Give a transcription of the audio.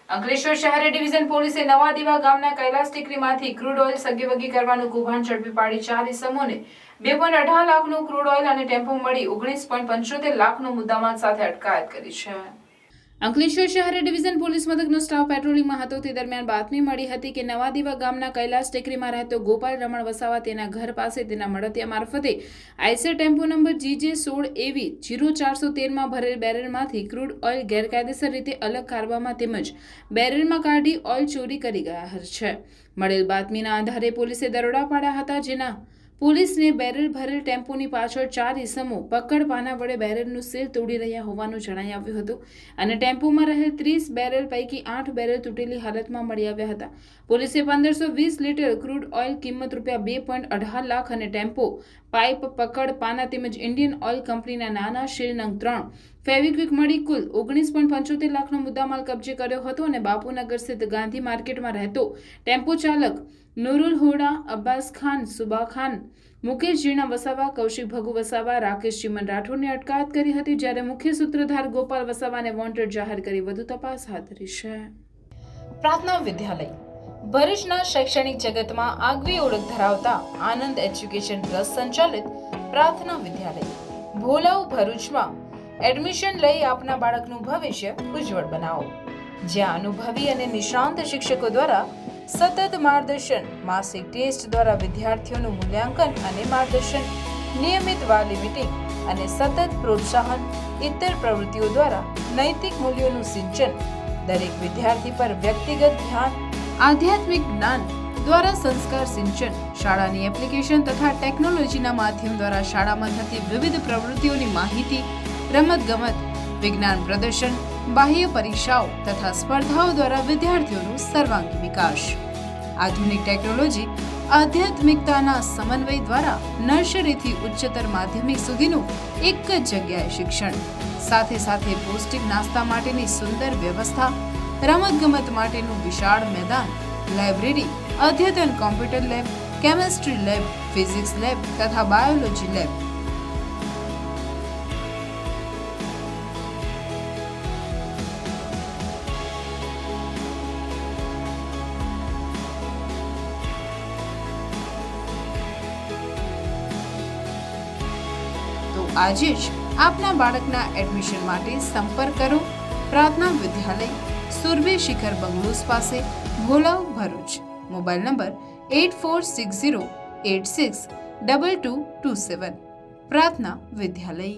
અંકલેશ્વર શહેર ડિવિઝન પોલીસે નવા દીવા ગામના કૈલાસ ટેકરીમાંથી ક્રૂડ ઓઇલ સગીવગી કરવાનું કૌભાંડ ઝડપી પાડી 4 ઇસમોને 2.18 લાખનું ક્રૂડ ઓઇલ અને ટેમ્પો મળી 19.75 લાખનો મુદ્દામાલ સાથે અટકાયત કરી છે। અંકલેશ્વર શહેર ડિવિઝન પોલીસ મથકનો સ્ટાફ પેટ્રોલિંગમાં હતો તે દરમિયાન બાતમી મળી હતી કે નવા દીવા ગામના કૈલાસ ટેકરીમાં રહેતો ગોપાલ રમણ વસાવા તેના ઘર પાસે તેના મળતિયા મારફતે આઈસર ટેમ્પો નંબર GJ16AV 0413માં ભરેલ બેરલમાંથી ક્રૂડ ઓઇલ ગેરકાયદેસર રીતે અલગ કાઢવામાં તેમજ બેરલમાં કાઢી ઓઇલ ચોરી કરી ગયા છે। મળેલ બાતમીના આધારે પોલીસે દરોડા પાડ્યા હતા, જેના પોલીસને બેરલ ભરેલ ટેમ્પોની પાછળ 4 ઇસમો પકડ પાના વડે બેરલનું સીલ તોડી રહ્યા હોવાનું જણાઈ આવ્યું હતું અને ટેમ્પોમાં રહેલ 30 બેરલ પૈકી 8 બેરલ તૂટેલી હાલતમાં મળી આવ્યા હતા। પોલીસે 1520 લીટર ક્રૂડ ઓઇલ કિંમત ₹2.18 લાખ અને ટેમ્પો, પાઇપ, પકડ પાના તેમજ ઇન્ડિયન ઓઇલ કંપનીના નાના શીલ નંગ 3 ફેવિક્વિક મળી કુલ 19.75 લાખનો મુદ્દામાલ કબજે કર્યો હતો અને બાપુનગર સ્થિત ગાંધી માર્કેટમાં રહેતો ટેમ્પો ચાલક નૂરુલ હુડા, અબ્બાસ ખાન, સુબા ખાન, મુકેશ જીણા વસાવા, કૌશિક ભગુ વસાવા, રાકેશ ચીમન રાઠોડની અટકાયત કરી હતી, જ્યારે મુખ્ય સૂત્રધાર ગોપાલ વસાવાને વોન્ટેડ જાહેર કરી વધુ તપાસ હાથ ધરી છે। પ્રાર્થના વિદ્યાલય ભરૂચના શૈક્ષણિક જગતમાં આગવી ઓળખ ધરાવતા આનંદ એજ્યુકેશન ટ્રસ્ટ સંચાલિત પ્રાર્થના વિદ્યાલય ભોલાવ ભરૂચમાં એડમિશન લઈ આપના બાળકનું ભવિષ્ય ઉજ્જવળ બનાવો, જ્યાં અનુભવી અને નિષ્ણાંત શિક્ષકો દ્વારા સતત માર્ગદર્શન, માસિક ટેસ્ટ દ્વારા વિદ્યાર્થીઓનું મૂલ્યાંકન અને માર્ગદર્શન, નિયમિત વાલી મીટિંગ અને સતત પ્રોત્સાહન, ઇતર પ્રવૃત્તિઓ દ્વારા નૈતિક મૂલ્યોનું સિંચન, દરેક વિદ્યાર્થી પર વ્યક્તિગત ધ્યાન, આધ્યાત્મિક જ્ઞાન દ્વારા સંસ્કાર સિંચન, શાળાની એપ્લિકેશન તથા ટેકનોલોજીના માધ્યમ દ્વારા શાળામાં થતી વિવિધ પ્રવૃત્તિઓની માહિતી, રમતગમત, વિજ્ઞાન પ્રદર્શન, બાહ્ય પરીક્ષાઓ તથા સ્પર્ધાઓ દ્વારા વિદ્યાર્થીઓનું સર્વાંગી વિકાસ, આધુનિક ટેકનોલોજી, આધ્યાત્મિકતાના સમન્વય દ્વારા નર્સરીથી ઉચ્ચતર માધ્યમિક સુધીનું એક જ જગ્યાએ શિક્ષણ, સાથે સાથે પૌષ્ટિક નાસ્તા માટેની સુંદર વ્યવસ્થા, રમતગમત માટેનું વિશાળ મેદાન, લાઇબ્રેરી, અદ્યતન computer lab, chemistry lab, physics lab તથા બાયોલોજી લેબ, આજે જ આપના બાળકના એડમિશન માટે સંપર્ક કરો પ્રાર્થના વિદ્યાલય, સુરભી શિખર બંગલોઝ પાસે, ભોલાવ, ભરૂચ। Mobile number 8460862227। પ્રાર્થના વિદ્યાલય।